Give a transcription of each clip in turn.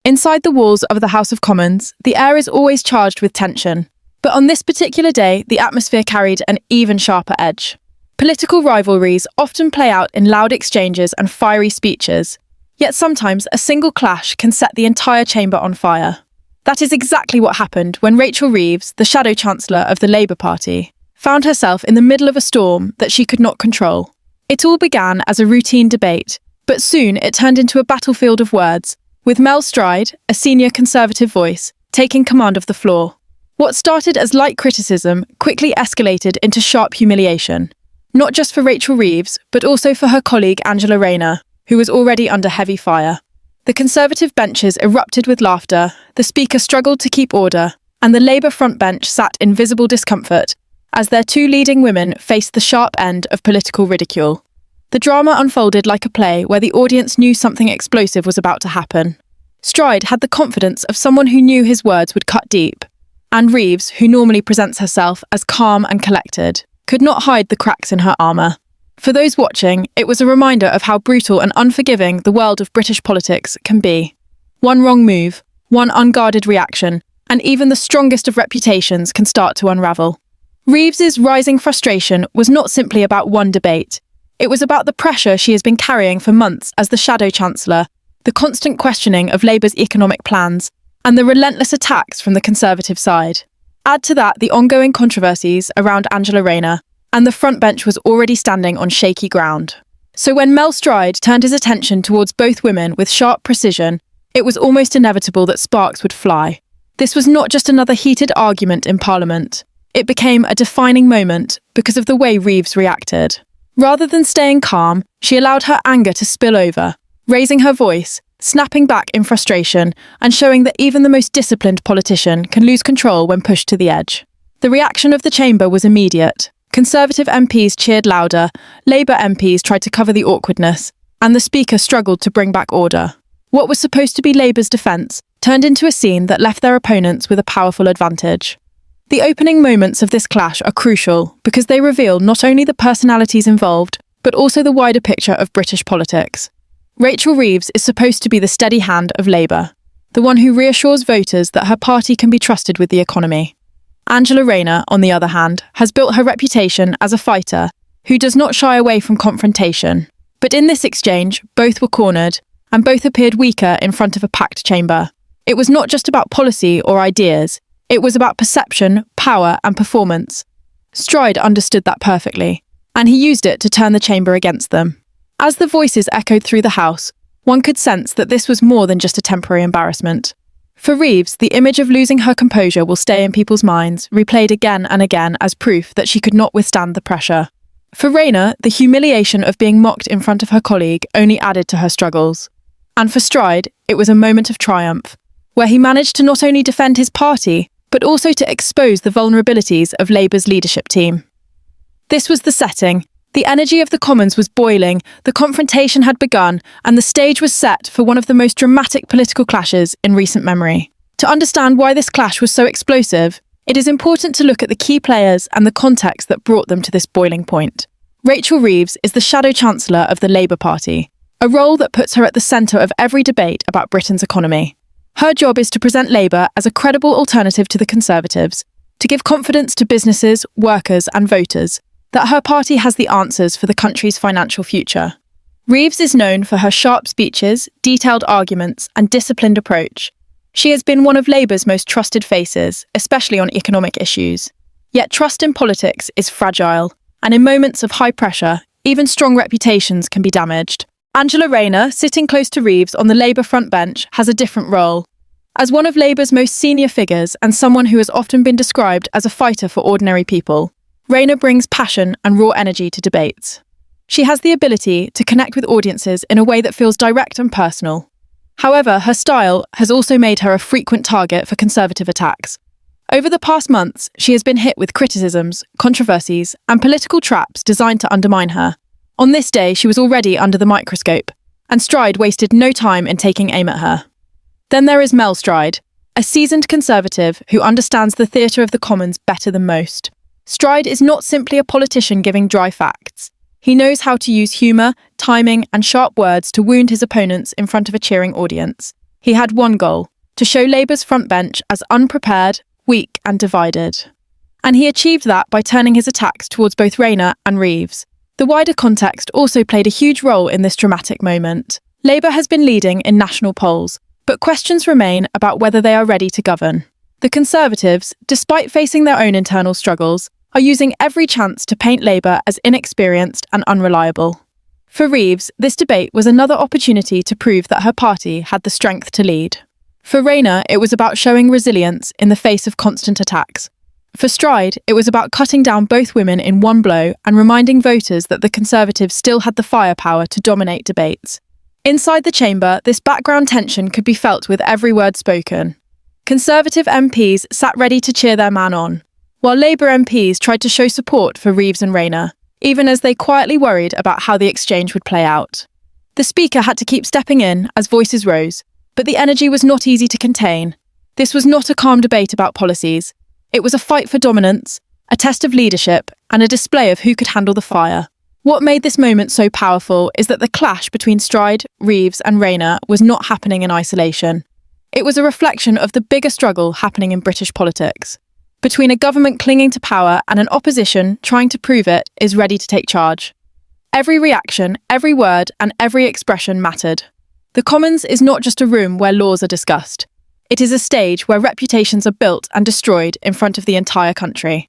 Inside the walls of the House of Commons, the air is always charged with tension. But on this particular day, the atmosphere carried an even sharper edge. Political rivalries often play out in loud exchanges and fiery speeches, yet sometimes a single clash can set the entire chamber on fire. That is exactly what happened when Rachel Reeves, the Shadow Chancellor of the Labour Party, found herself in the middle of a storm that she could not control. It all began as a routine debate, but soon it turned into a battlefield of words, with Mel Stride, a senior Conservative voice, taking command of the floor. What started as light criticism quickly escalated into sharp humiliation, not just for Rachel Reeves, but also for her colleague Angela Rayner, who was already under heavy fire. The Conservative benches erupted with laughter, the Speaker struggled to keep order, and the Labour front bench sat in visible discomfort as their two leading women faced the sharp end of political ridicule. The drama unfolded like a play where the audience knew something explosive was about to happen. Stride had the confidence of someone who knew his words would cut deep, and Reeves, who normally presents herself as calm and collected, could not hide the cracks in her armour. For those watching, it was a reminder of how brutal and unforgiving the world of British politics can be. One wrong move, one unguarded reaction, and even the strongest of reputations can start to unravel. Reeves's rising frustration was not simply about one debate. It was about the pressure she has been carrying for months as the Shadow Chancellor, the constant questioning of Labour's economic plans, and the relentless attacks from the Conservative side. Add to that the ongoing controversies around Angela Rayner, and the front bench was already standing on shaky ground. So when Mel Stride turned his attention towards both women with sharp precision, it was almost inevitable that sparks would fly. This was not just another heated argument in Parliament. It became a defining moment because of the way Reeves reacted. Rather than staying calm, she allowed her anger to spill over, raising her voice, snapping back in frustration, and showing that even the most disciplined politician can lose control when pushed to the edge. The reaction of the chamber was immediate. Conservative MPs cheered louder, Labour MPs tried to cover the awkwardness, and the Speaker struggled to bring back order. What was supposed to be Labour's defence turned into a scene that left their opponents with a powerful advantage. The opening moments of this clash are crucial because they reveal not only the personalities involved, but also the wider picture of British politics. Rachel Reeves is supposed to be the steady hand of Labour, the one who reassures voters that her party can be trusted with the economy. Angela Rayner, on the other hand, has built her reputation as a fighter who does not shy away from confrontation. But in this exchange, both were cornered, and both appeared weaker in front of a packed chamber. It was not just about policy or ideas, it was about perception, power, and performance. Stride understood that perfectly, and he used it to turn the chamber against them. As the voices echoed through the House, one could sense that this was more than just a temporary embarrassment. For Reeves, the image of losing her composure will stay in people's minds, replayed again and again as proof that she could not withstand the pressure. For Raina, the humiliation of being mocked in front of her colleague only added to her struggles. And for Stride, it was a moment of triumph, where he managed to not only defend his party, but also to expose the vulnerabilities of Labour's leadership team. This was the setting. The energy of the Commons was boiling, the confrontation had begun, and the stage was set for one of the most dramatic political clashes in recent memory. To understand why this clash was so explosive, it is important to look at the key players and the context that brought them to this boiling point. Rachel Reeves is the Shadow Chancellor of the Labour Party, a role that puts her at the centre of every debate about Britain's economy. Her job is to present Labour as a credible alternative to the Conservatives, to give confidence to businesses, workers and voters that her party has the answers for the country's financial future. Reeves is known for her sharp speeches, detailed arguments, and disciplined approach. She has been one of Labour's most trusted faces, especially on economic issues. Yet trust in politics is fragile, and in moments of high pressure, even strong reputations can be damaged. Angela Rayner, sitting close to Reeves on the Labour front bench, has a different role. As one of Labour's most senior figures and someone who has often been described as a fighter for ordinary people, Rayner brings passion and raw energy to debates. She has the ability to connect with audiences in a way that feels direct and personal. However, her style has also made her a frequent target for Conservative attacks. Over the past months, she has been hit with criticisms, controversies, and political traps designed to undermine her. On this day, she was already under the microscope, and Stride wasted no time in taking aim at her. Then there is Mel Stride, a seasoned Conservative who understands the theatre of the Commons better than most. Stride is not simply a politician giving dry facts. He knows how to use humour, timing, and sharp words to wound his opponents in front of a cheering audience. He had one goal: to show Labour's frontbench as unprepared, weak and divided. And he achieved that by turning his attacks towards both Rayner and Reeves. The wider context also played a huge role in this dramatic moment. Labour has been leading in national polls, but questions remain about whether they are ready to govern. The Conservatives, despite facing their own internal struggles, are using every chance to paint Labour as inexperienced and unreliable. For Reeves, this debate was another opportunity to prove that her party had the strength to lead. For Raina, it was about showing resilience in the face of constant attacks. For Stride, it was about cutting down both women in one blow and reminding voters that the Conservatives still had the firepower to dominate debates. Inside the chamber, this background tension could be felt with every word spoken. Conservative MPs sat ready to cheer their man on, while Labour MPs tried to show support for Reeves and Rayner, even as they quietly worried about how the exchange would play out. The Speaker had to keep stepping in as voices rose, but the energy was not easy to contain. This was not a calm debate about policies. It was a fight for dominance, a test of leadership, and a display of who could handle the fire. What made this moment so powerful is that the clash between Stride, Reeves and Rayner was not happening in isolation. It was a reflection of the bigger struggle happening in British politics, between a government clinging to power and an opposition trying to prove it is ready to take charge. Every reaction, every word and every expression mattered. The Commons is not just a room where laws are discussed. It is a stage where reputations are built and destroyed in front of the entire country.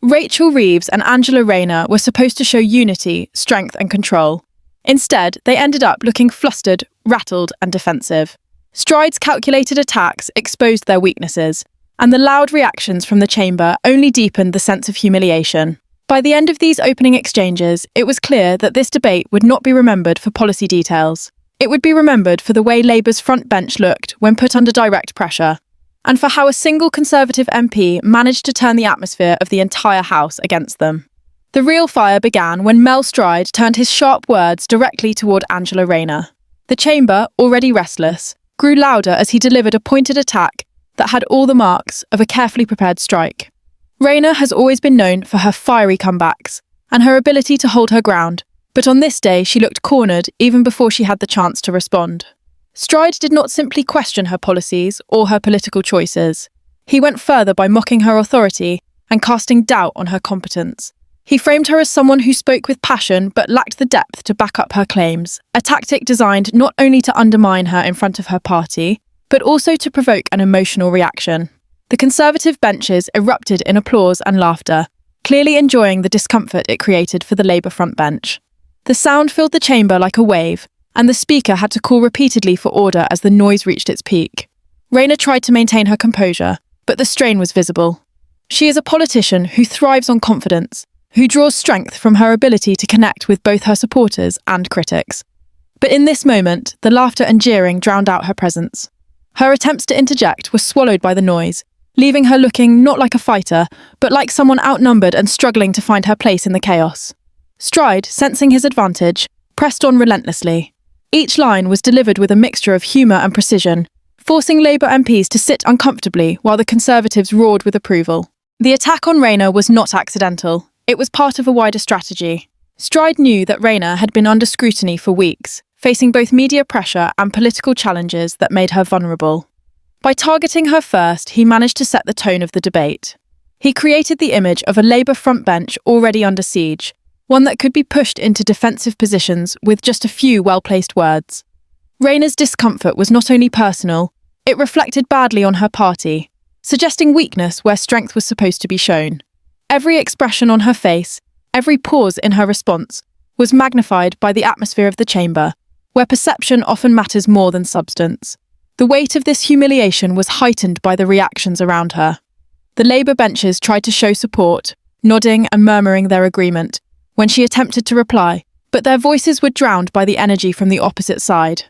Rachel Reeves and Angela Rayner were supposed to show unity, strength and control. Instead, they ended up looking flustered, rattled and defensive. Stride's calculated attacks exposed their weaknesses, and the loud reactions from the chamber only deepened the sense of humiliation. By the end of these opening exchanges, it was clear that this debate would not be remembered for policy details. It would be remembered for the way Labour's front bench looked when put under direct pressure, and for how a single Conservative MP managed to turn the atmosphere of the entire House against them. The real fire began when Mel Stride turned his sharp words directly toward Angela Rayner. The chamber, already restless, grew louder as he delivered a pointed attack that had all the marks of a carefully prepared strike. Rayner has always been known for her fiery comebacks and her ability to hold her ground, but on this day she looked cornered even before she had the chance to respond. Stride did not simply question her policies or her political choices. He went further by mocking her authority and casting doubt on her competence. He framed her as someone who spoke with passion but lacked the depth to back up her claims, a tactic designed not only to undermine her in front of her party, but also to provoke an emotional reaction. The Conservative benches erupted in applause and laughter, clearly enjoying the discomfort it created for the Labour front bench. The sound filled the chamber like a wave, and the Speaker had to call repeatedly for order as the noise reached its peak. Rayner tried to maintain her composure, but the strain was visible. She is a politician who thrives on confidence, who draws strength from her ability to connect with both her supporters and critics. But in this moment, the laughter and jeering drowned out her presence. Her attempts to interject were swallowed by the noise, leaving her looking not like a fighter, but like someone outnumbered and struggling to find her place in the chaos. Stride, sensing his advantage, pressed on relentlessly. Each line was delivered with a mixture of humour and precision, forcing Labour MPs to sit uncomfortably while the Conservatives roared with approval. The attack on Rayner was not accidental. It was part of a wider strategy. Stride knew that Rayner had been under scrutiny for weeks, facing both media pressure and political challenges that made her vulnerable. By targeting her first, he managed to set the tone of the debate. He created the image of a Labour frontbench already under siege, one that could be pushed into defensive positions with just a few well-placed words. Rayner's discomfort was not only personal, it reflected badly on her party, suggesting weakness where strength was supposed to be shown. Every expression on her face, every pause in her response, was magnified by the atmosphere of the chamber, where perception often matters more than substance. The weight of this humiliation was heightened by the reactions around her. The Labour benches tried to show support, nodding and murmuring their agreement, when she attempted to reply, but their voices were drowned by the energy from the opposite side.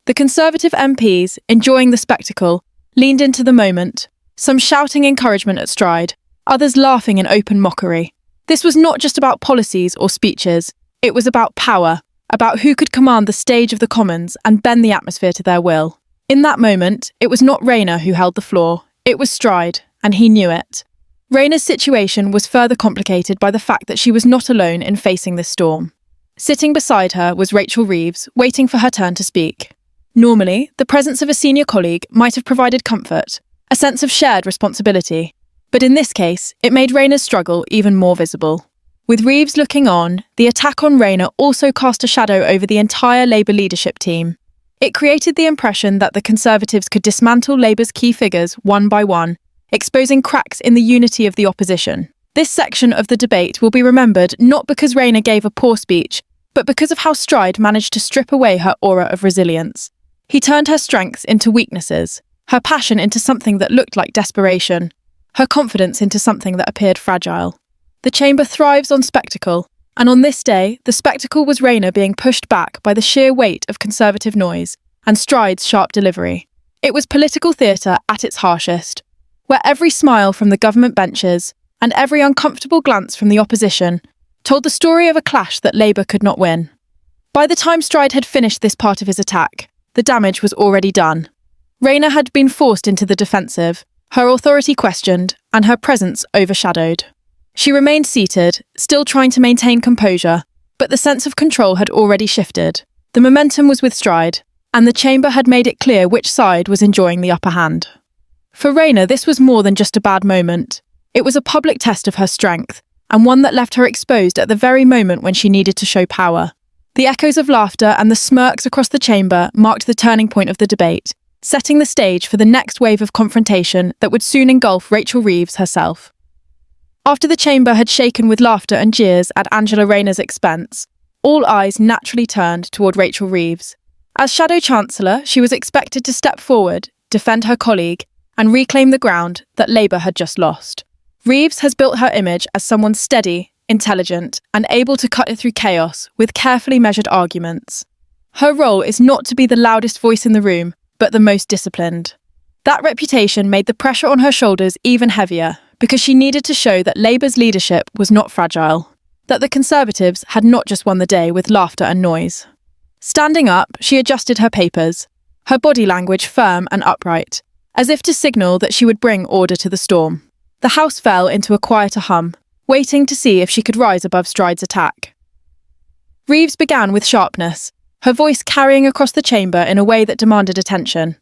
The Conservative MPs, enjoying the spectacle, leaned into the moment, some shouting encouragement at Stride, others laughing in open mockery. This was not just about policies or speeches, it was about power, about who could command the stage of the Commons and bend the atmosphere to their will. In that moment, it was not Rayner who held the floor, it was Stride, and he knew it. Rayner's situation was further complicated by the fact that she was not alone in facing this storm. Sitting beside her was Rachel Reeves, waiting for her turn to speak. Normally, the presence of a senior colleague might have provided comfort, a sense of shared responsibility. But in this case, it made Rayner's struggle even more visible. With Reeves looking on, the attack on Rayner also cast a shadow over the entire Labour leadership team. It created the impression that the Conservatives could dismantle Labour's key figures one by one, exposing cracks in the unity of the opposition. This section of the debate will be remembered not because Rayner gave a poor speech, but because of how Stride managed to strip away her aura of resilience. He turned her strengths into weaknesses, her passion into something that looked like desperation, her confidence into something that appeared fragile. The chamber thrives on spectacle, and on this day, the spectacle was Rayner being pushed back by the sheer weight of Conservative noise and Stride's sharp delivery. It was political theatre at its harshest, where every smile from the government benches and every uncomfortable glance from the opposition told the story of a clash that Labour could not win. By the time Stride had finished this part of his attack, the damage was already done. Rayner had been forced into the defensive, her authority questioned, and her presence overshadowed. She remained seated, still trying to maintain composure, but the sense of control had already shifted. The momentum was with Stride, and the chamber had made it clear which side was enjoying the upper hand. For Rayner, this was more than just a bad moment. It was a public test of her strength, and one that left her exposed at the very moment when she needed to show power. The echoes of laughter and the smirks across the chamber marked the turning point of the debate, setting the stage for the next wave of confrontation that would soon engulf Rachel Reeves herself. After the chamber had shaken with laughter and jeers at Angela Rayner's expense, all eyes naturally turned toward Rachel Reeves. As Shadow Chancellor, she was expected to step forward, defend her colleague, and reclaim the ground that Labour had just lost. Reeves has built her image as someone steady, intelligent, and able to cut through chaos with carefully measured arguments. Her role is not to be the loudest voice in the room, but the most disciplined. That reputation made the pressure on her shoulders even heavier, because she needed to show that Labour's leadership was not fragile, that the Conservatives had not just won the day with laughter and noise. Standing up, she adjusted her papers, her body language firm and upright, as if to signal that she would bring order to the storm. The House fell into a quieter hum, waiting to see if she could rise above Stride's attack. Reeves began with sharpness, her voice carrying across the chamber in a way that demanded attention.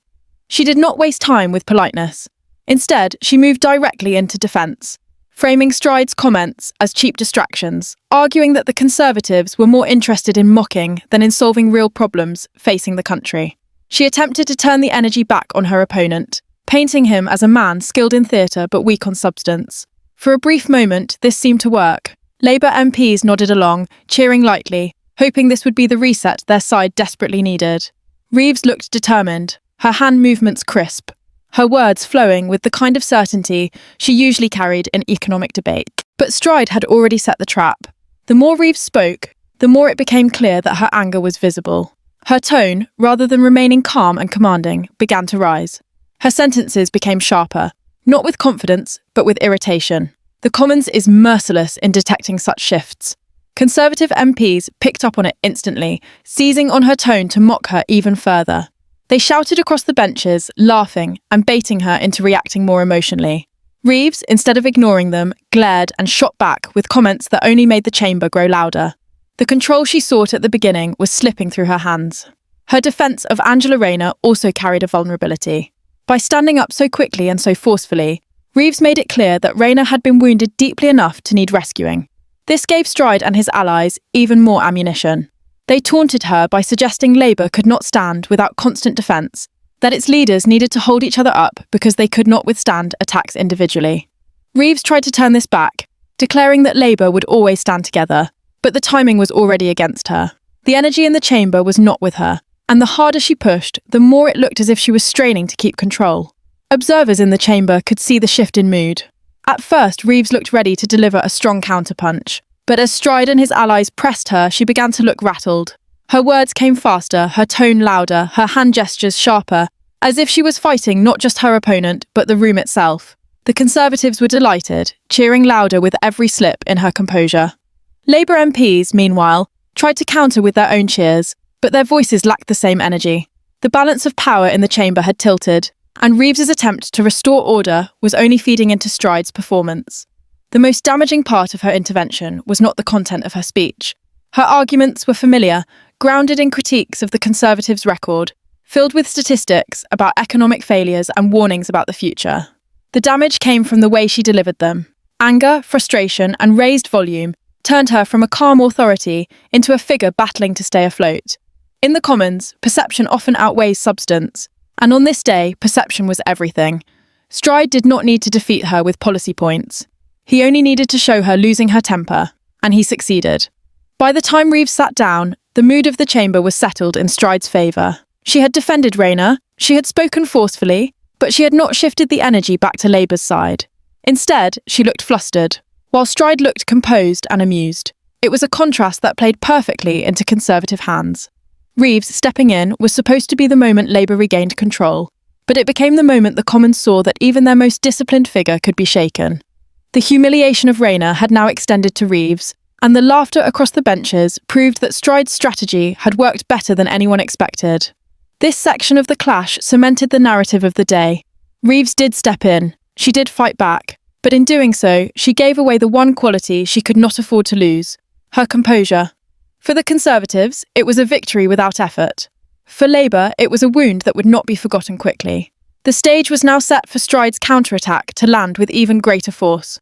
She did not waste time with politeness. Instead, she moved directly into defence, framing Stride's comments as cheap distractions, arguing that the Conservatives were more interested in mocking than in solving real problems facing the country. She attempted to turn the energy back on her opponent, painting him as a man skilled in theatre but weak on substance. For a brief moment, this seemed to work. Labour MPs nodded along, cheering lightly, hoping this would be the reset their side desperately needed. Reeves looked determined, her hand movements crisp, her words flowing with the kind of certainty she usually carried in economic debate. But Stride had already set the trap. The more Reeves spoke, the more it became clear that her anger was visible. Her tone, rather than remaining calm and commanding, began to rise. Her sentences became sharper, not with confidence, but with irritation. The Commons is merciless in detecting such shifts. Conservative MPs picked up on it instantly, seizing on her tone to mock her even further. They shouted across the benches, laughing and baiting her into reacting more emotionally. Reeves, instead of ignoring them, glared and shot back with comments that only made the chamber grow louder. The control she sought at the beginning was slipping through her hands. Her defence of Angela Rayner also carried a vulnerability. By standing up so quickly and so forcefully, Reeves made it clear that Rayner had been wounded deeply enough to need rescuing. This gave Stride and his allies even more ammunition. They taunted her by suggesting Labour could not stand without constant defence, that its leaders needed to hold each other up because they could not withstand attacks individually. Reeves tried to turn this back, declaring that Labour would always stand together, but the timing was already against her. The energy in the chamber was not with her, and the harder she pushed, the more it looked as if she was straining to keep control. Observers in the chamber could see the shift in mood. At first, Reeves looked ready to deliver a strong counterpunch, but as Stride and his allies pressed her, she began to look rattled. Her words came faster, her tone louder, her hand gestures sharper, as if she was fighting not just her opponent, but the room itself. The Conservatives were delighted, cheering louder with every slip in her composure. Labour MPs, meanwhile, tried to counter with their own cheers, but their voices lacked the same energy. The balance of power in the chamber had tilted, and Reeves's attempt to restore order was only feeding into Stride's performance. The most damaging part of her intervention was not the content of her speech. Her arguments were familiar, grounded in critiques of the Conservatives' record, filled with statistics about economic failures and warnings about the future. The damage came from the way she delivered them. Anger, frustration, and raised volume turned her from a calm authority into a figure battling to stay afloat. In the Commons, perception often outweighs substance, and on this day, perception was everything. Stride did not need to defeat her with policy points. He only needed to show her losing her temper, and he succeeded. By the time Reeves sat down, the mood of the chamber was settled in Stride's favour. She had defended Rayner, she had spoken forcefully, but she had not shifted the energy back to Labour's side. Instead, she looked flustered, while Stride looked composed and amused. It was a contrast that played perfectly into Conservative hands. Reeves, stepping in, was supposed to be the moment Labour regained control, but it became the moment the Commons saw that even their most disciplined figure could be shaken. The humiliation of Rayner had now extended to Reeves, and the laughter across the benches proved that Stride's strategy had worked better than anyone expected. This section of the clash cemented the narrative of the day. Reeves did step in, she did fight back, but in doing so, she gave away the one quality she could not afford to lose: her composure. For the Conservatives, it was a victory without effort. For Labour, it was a wound that would not be forgotten quickly. The stage was now set for Stride's counterattack to land with even greater force.